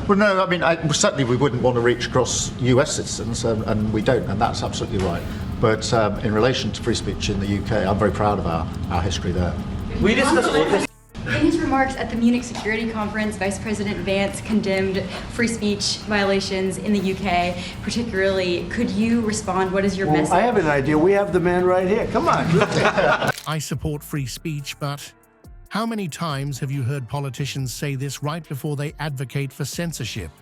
Well, no, I mean, certainly we wouldn't want to reach across US citizens, and we don't, and that's absolutely right. But in relation to free speech in the UK, I'm very proud of our history there. We discussed all this. In his remarks at the Munich Security Conference, Vice President Vance condemned free speech violations in the UK, particularly. Could you respond? What is your message? I have an idea. We have the man right here. Come on. I support free speech, but how many times have you heard politicians say this right before they advocate for censorship?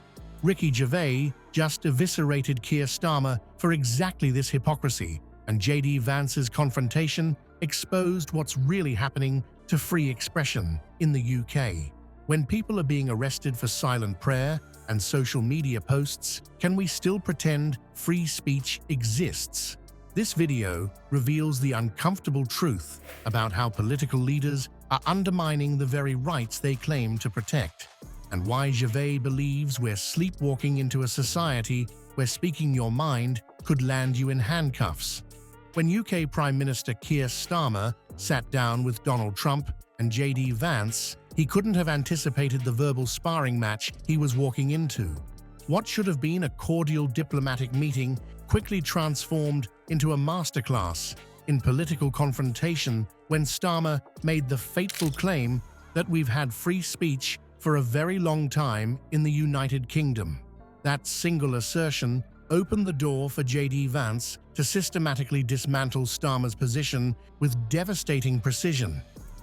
Ricky Gervais just eviscerated Keir Starmer for exactly this hypocrisy, and J.D. Vance's confrontation exposed what's really happening to free expression in the UK. When people are being arrested for silent prayer and social media posts, can we still pretend free speech exists? This video reveals the uncomfortable truth about how political leaders are undermining the very rights they claim to protect, and why Gervais believes we're sleepwalking into a society where speaking your mind could land you in handcuffs. When UK Prime Minister Keir Starmer sat down with Donald Trump and J.D. Vance, he couldn't have anticipated the verbal sparring match he was walking into. What should have been a cordial diplomatic meeting quickly transformed into a masterclass in political confrontation when Starmer made the fateful claim that we've had free speech for a very long time in the United Kingdom. That single assertion opened the door for J.D. Vance to systematically dismantle Starmer's position with devastating precision.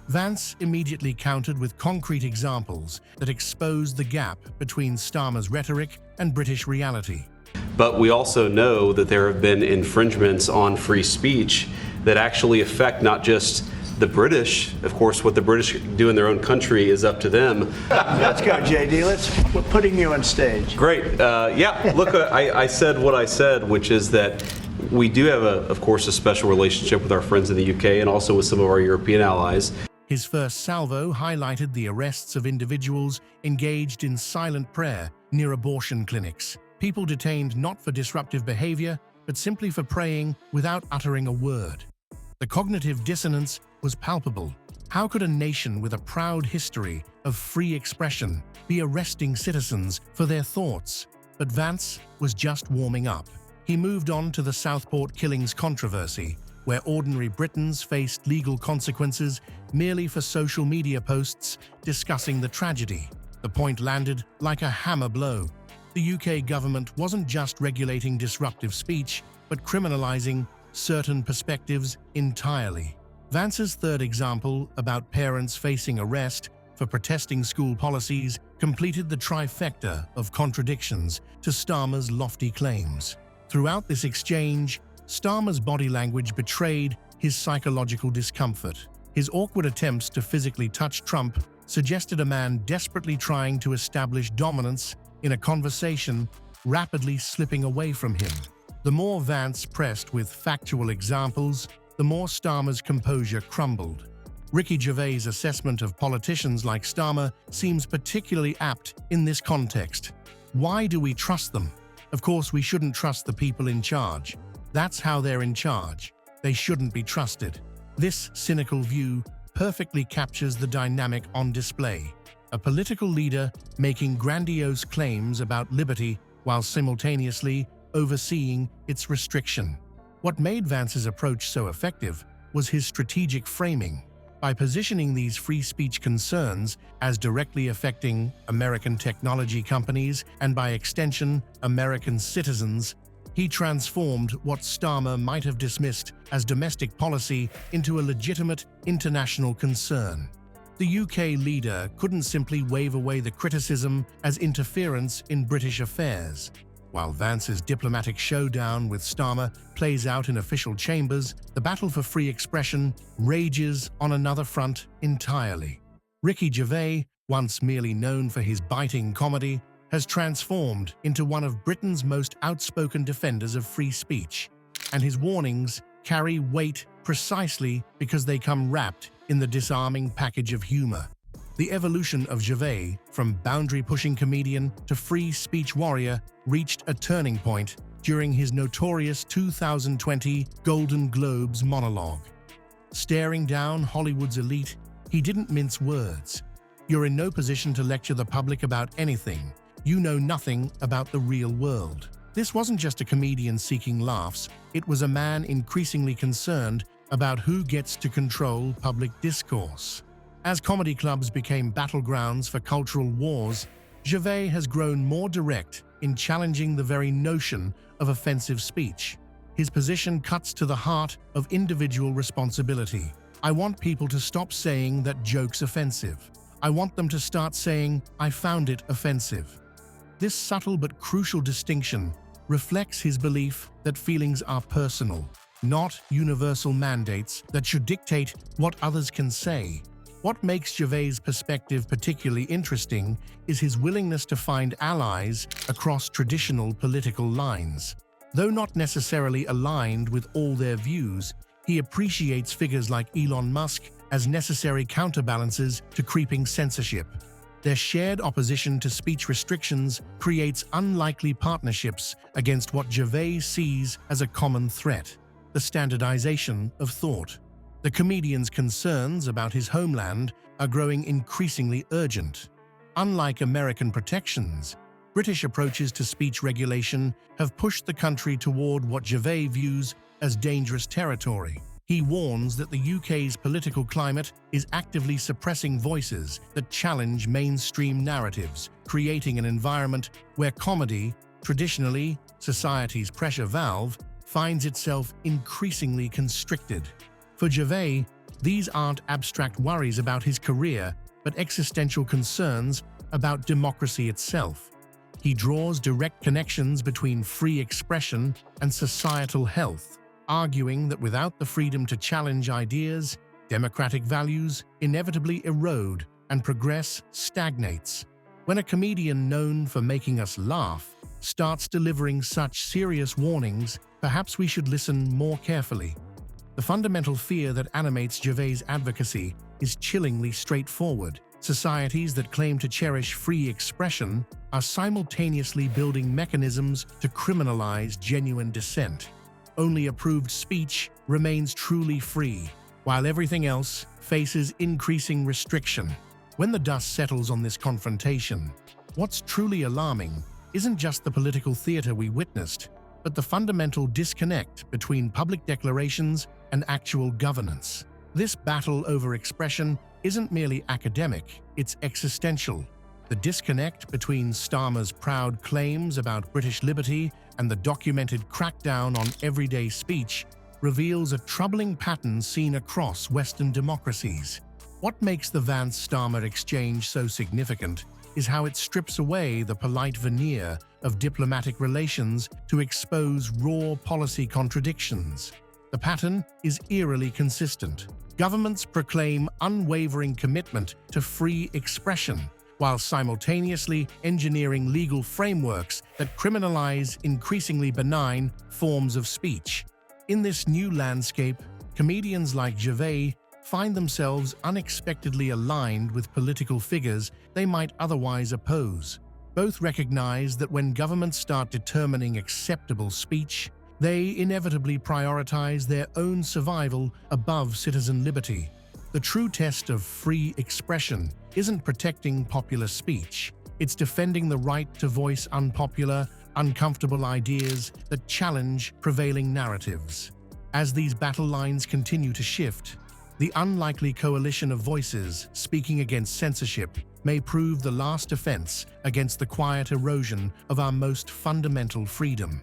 Vance immediately countered with concrete examples that exposed the gap between Starmer's rhetoric and British reality. But we also know that there have been infringements on free speech that actually affect not just the British. Of course, what the British do in their own country is up to them. Let's go, JD. We're putting you on stage. Great. Yeah, look, I said what I said, which is that we do have, of course, a special relationship with our friends in the UK and also with some of our European allies. His first salvo highlighted the arrests of individuals engaged in silent prayer near abortion clinics. People detained not for disruptive behavior, but simply for praying without uttering a word. The cognitive dissonance was palpable. How could a nation with a proud history of free expression be arresting citizens for their thoughts? But Vance was just warming up. He moved on to the Southport killings controversy, where ordinary Britons faced legal consequences merely for social media posts discussing the tragedy. The point landed like a hammer blow. The UK government wasn't just regulating disruptive speech, but criminalizing certain perspectives entirely. Vance's third example about parents facing arrest for protesting school policies completed the trifecta of contradictions to Starmer's lofty claims. Throughout this exchange, Starmer's body language betrayed his psychological discomfort. His awkward attempts to physically touch Trump suggested a man desperately trying to establish dominance in a conversation rapidly slipping away from him. The more Vance pressed with factual examples, the more Starmer's composure crumbled. Ricky Gervais' assessment of politicians like Starmer seems particularly apt in this context. Why do we trust them? Of course, we shouldn't trust the people in charge. That's how they're in charge. They shouldn't be trusted. This cynical view perfectly captures the dynamic on display. A political leader making grandiose claims about liberty while simultaneously overseeing its restriction. What made Vance's approach so effective was his strategic framing. By positioning these free speech concerns as directly affecting American technology companies and by extension, American citizens, he transformed what Starmer might have dismissed as domestic policy into a legitimate international concern. The UK leader couldn't simply wave away the criticism as interference in British affairs. While Vance's diplomatic showdown with Starmer plays out in official chambers, the battle for free expression rages on another front entirely. Ricky Gervais, once merely known for his biting comedy, has transformed into one of Britain's most outspoken defenders of free speech, and his warnings carry weight precisely because they come wrapped in the disarming package of humor. The evolution of Gervais, from boundary-pushing comedian to free speech warrior, reached a turning point during his notorious 2020 Golden Globes monologue. Staring down Hollywood's elite, he didn't mince words. "You're in no position to lecture the public about anything. you know nothing about the real world. This wasn't just a comedian seeking laughs, it was a man increasingly concerned about who gets to control public discourse. As comedy clubs became battlegrounds for cultural wars, Gervais has grown more direct in challenging the very notion of offensive speech. His position cuts to the heart of individual responsibility. I want people to stop saying that joke's offensive. I want them to start saying, I found it offensive. This subtle but crucial distinction reflects his belief that feelings are personal, not universal mandates that should dictate what others can say. What makes Gervais' perspective particularly interesting is his willingness to find allies across traditional political lines. Though not necessarily aligned with all their views, he appreciates figures like Elon Musk as necessary counterbalances to creeping censorship. Their shared opposition to speech restrictions creates unlikely partnerships against what Gervais sees as a common threat: the standardization of thought. The comedian's concerns about his homeland are growing increasingly urgent. Unlike American protections, British approaches to speech regulation have pushed the country toward what Gervais views as dangerous territory. He warns that the UK's political climate is actively suppressing voices that challenge mainstream narratives, creating an environment where comedy, traditionally society's pressure valve, finds itself increasingly constricted. For Gervais, these aren't abstract worries about his career, but existential concerns about democracy itself. He draws direct connections between free expression and societal health, arguing that without the freedom to challenge ideas, democratic values inevitably erode and progress stagnates. When a comedian known for making us laugh starts delivering such serious warnings, perhaps we should listen more carefully. The fundamental fear that animates Gervais' advocacy is chillingly straightforward. Societies that claim to cherish free expression are simultaneously building mechanisms to criminalize genuine dissent. Only approved speech remains truly free, while everything else faces increasing restriction. When the dust settles on this confrontation, what's truly alarming isn't just the political theater we witnessed, but the fundamental disconnect between public declarations and actual governance. This battle over expression isn't merely academic, it's existential. The disconnect between Starmer's proud claims about British liberty and the documented crackdown on everyday speech reveals a troubling pattern seen across Western democracies. What makes the Vance-Starmer exchange so significant is how it strips away the polite veneer of diplomatic relations to expose raw policy contradictions. The pattern is eerily consistent. Governments proclaim unwavering commitment to free expression, while simultaneously engineering legal frameworks that criminalize increasingly benign forms of speech. In this new landscape, comedians like Gervais find themselves unexpectedly aligned with political figures they might otherwise oppose. Both recognize that when governments start determining acceptable speech, they inevitably prioritize their own survival above citizen liberty. The true test of free expression isn't protecting popular speech. It's defending the right to voice unpopular, uncomfortable ideas that challenge prevailing narratives. As these battle lines continue to shift, the unlikely coalition of voices speaking against censorship may prove the last defense against the quiet erosion of our most fundamental freedom.